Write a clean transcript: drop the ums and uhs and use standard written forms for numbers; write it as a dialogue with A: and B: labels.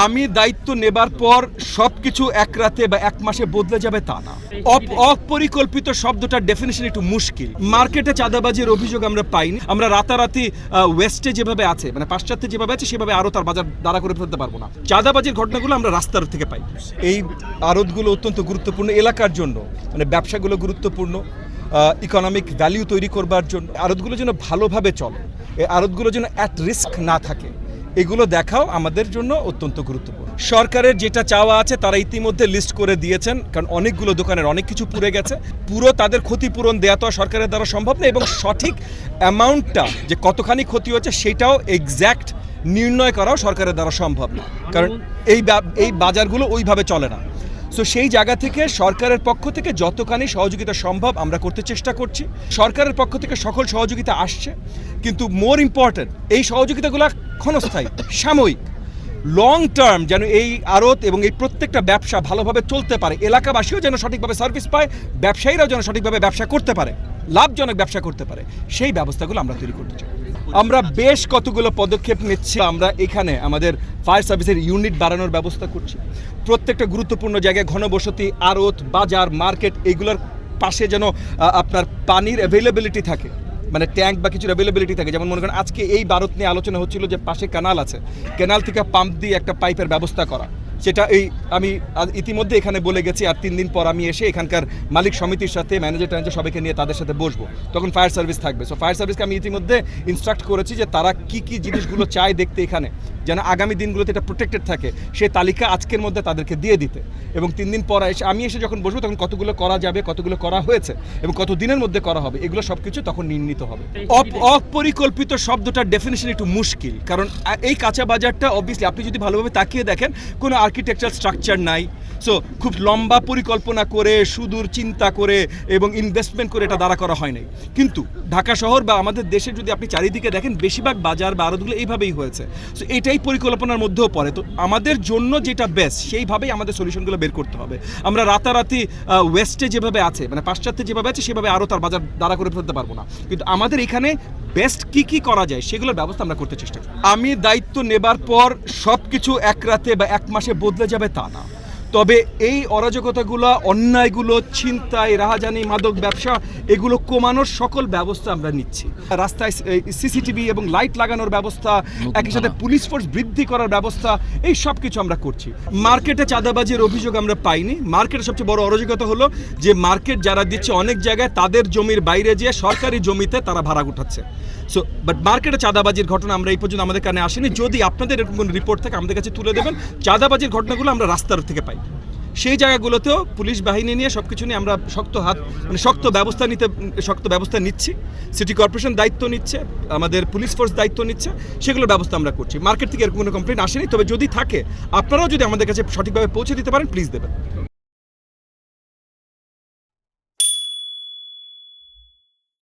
A: আমি দায়িত্ব নেবার পর সবকিছু এক রাতে বা এক মাসে বদলে যাবে তা না। অপরিকল্পিত শব্দটার ডেফিনিশন একটু মুশকিল। মার্কেটে চাঁদাবাজির অভিযোগ আমরা পাইনি। আমরা রাতারাতি ওয়েস্টে যেভাবে আছে, মানে পাশ্চাত্যে যেভাবে আছে সেভাবে আরো তার বাজার দাঁড়া করে ফেলতে পারবো না। চাঁদাবাজির ঘটনাগুলো আমরা রাস্তার থেকে পাই। এই আড়তগুলো অত্যন্ত গুরুত্বপূর্ণ এলাকার জন্য, মানে ব্যবসাগুলো গুরুত্বপূর্ণ, ইকোনমিক ভ্যালিউ তৈরি করবার জন্য। আড়তগুলো যেন ভালোভাবে চলে, এই আড়তগুলো যেন অ্যাট রিস্ক না থাকে, এগুলো দেখাও আমাদের জন্য অত্যন্ত গুরুত্বপূর্ণ। সরকারের যেটা চাওয়া আছে তারা ইতিমধ্যে লিস্ট করে দিয়েছেন, কারণ অনেকগুলো দোকানের অনেক কিছু পুড়ে গেছে। পুরো তাদের ক্ষতিপূরণ দেওয়া তো সরকারের দ্বারা সম্ভব না, এবং সঠিক অ্যামাউন্টটা যে কতখানি ক্ষতি হচ্ছে সেটাও এক্স্যাক্ট নির্ণয় করাও সরকারের দ্বারা সম্ভব না, কারণ এই বাজারগুলো ওইভাবে চলে না। সো সেই জায়গা থেকে সরকারের পক্ষ থেকে যতখানি সহযোগিতা সম্ভব আমরা করতে চেষ্টা করছি। সরকারের পক্ষ থেকে সকল সহযোগিতা আসছে, কিন্তু মোর ইম্পর্ট্যান্ট এই সহযোগিতাগুলো ক্ষণস্থায়ী, সাময়িক। লং টার্ম যেন এই আড়ত এবং এই প্রত্যেকটা ব্যবসা ভালোভাবে চলতে পারে, এলাকাবাসীও যেন সঠিকভাবে সার্ভিস পায়, ব্যবসায়ীরাও যেন সঠিকভাবে ব্যবসা করতে পারে, লাভজনক ব্যবসা করতে পারে, সেই ব্যবস্থাগুলো আমরা তৈরি করতে চাই। আমরা বেশ কতগুলো পদক্ষেপ নিচ্ছি। আমরা এখানে আমাদের ফায়ার সার্ভিসের ইউনিট বাড়ানোর ব্যবস্থা করছি। প্রত্যেকটা গুরুত্বপূর্ণ জায়গায় ঘনবসতি, আড়ত, বাজার, মার্কেট, এইগুলোর পাশে যেন আপনার পানির অ্যাভেলেবিলিটি থাকে, মানে ট্যাঙ্ক বা কিছুর অ্যাভেলেবিলিটি থাকে। যেমন মনে করেন আজকে এই ভারত নিয়ে আলোচনা হচ্ছিল যে পাশে ক্যানাল আছে, ক্যানাল থেকে পাম্প দিয়ে একটা পাইপের ব্যবস্থা করা, সেটা আমি ইতিমধ্যে এখানে বলে গেছি। আর 3 দিন পর আমি এসে এখানকার মালিক সমিতির সাথে ম্যানেজার সবাইকে নিয়ে তাদের সাথে বসবো, তখন ফায়ার সার্ভিস থাকবে। সো ফায়ার সার্ভিসকে আমি ইতিমধ্যে ইনস্ট্রাক্ট করেছি যে তারা কি কি জিনিসগুলো চায় দেখতে এখানে, যেন আগামী দিনগুলোতে এটা প্রোটেক্টেড থাকে, সেই তালিকা আজকের মধ্যে তাদেরকে দিয়ে দিতে। এবং 3 দিন পর আমি এসে যখন বসবো তখন কতগুলো করা যাবে, কতগুলো করা হয়েছে এবং কত দিনের মধ্যে করা হবে, এগুলো সব কিছু তখন নির্ণীত হবে। অপরিকল্পিত শব্দটার ডেফিনিশন একটু মুশকিল, কারণ এই কাঁচা বাজারটা অবভিয়াসলি আপনি যদি ভালোভাবে তাকিয়ে দেখেন কোনো আর্কিটেকচার স্ট্রাকচার নাই। সো খুব লম্বা পরিকল্পনা করে, সুদূর চিন্তা করে এবং ইনভেস্টমেন্ট করে এটা দাঁড়া করা হয় নাই। কিন্তু ঢাকা শহর বা আমাদের দেশে যদি আপনি চারিদিকে দেখেন, বেশিরভাগ বাজার বা আড়তগুলো এইভাবেই হয়েছে। সো এটাই পরিকল্পনার মধ্যেও পড়ে। তো আমাদের জন্য যেটা বেস্ট সেইভাবেই আমাদের সলিউশনগুলো বের করতে হবে। আমরা রাতারাতি ওয়েস্টে যেভাবে আছে, মানে পাশ্চাত্যে যেভাবে আছে সেভাবে আরও তার বাজার দাঁড়া করে ফেলতে পারবো না, কিন্তু আমাদের এখানে বেস্ট কি করা যায় সেগুলোর ব্যবস্থা আমরা করতে চেষ্টা করি। আমি দায়িত্ব নেবার পর সব কিছু এক রাতে বা এক মাসে বদলে যাবে তা না, তবে এই অরাজকতাগুলো, অন্যায়গুলো, ছিনতাই, রাহাজানি, মাদক ব্যবসা, এগুলো কমানোর সকল ব্যবস্থা আমরা নিচ্ছি। রাস্তায় সিসিটিভি এবং লাইট লাগানোর ব্যবস্থা, একই সাথে পুলিশ ফোর্স বৃদ্ধি করার ব্যবস্থা, এই সব কিছু আমরা করছি। মার্কেটে চাঁদাবাজির অভিযোগ আমরা পাইনি। মার্কেটের সবচেয়ে বড় অরাজকতা হলো যে মার্কেট যারা দিচ্ছে অনেক জায়গায় তাদের জমির বাইরে যেয়ে সরকারি জমিতে তারা ভাড়া উঠাচ্ছে। সো বাট মার্কেটে চাঁদাবাজির ঘটনা আমরা এই পর্যন্ত আমাদের কানে আসেনি। যদি আপনাদের এরকম কোনো রিপোর্ট থাকে আমাদের কাছে তুলে দেবেন। চাঁদাবাজির ঘটনাগুলো আমরা রাস্তার থেকে পাই, সেই জায়গাগুলোতেও পুলিশ বাহিনী নিয়ে সব কিছু নিয়ে আমরা শক্ত ব্যবস্থা নিচ্ছি। সিটি কর্পোরেশন দায়িত্ব নিচ্ছে, আমাদের পুলিশ ফোর্স দায়িত্ব নিচ্ছে, সেগুলোর ব্যবস্থা আমরা করছি। মার্কেট থেকে এরকম কোনো কমপ্লেন আসেনি, তবে যদি থাকে আপনারাও যদি আমাদের কাছে সঠিকভাবে পৌঁছে দিতে পারেন প্লিজ দেবেন।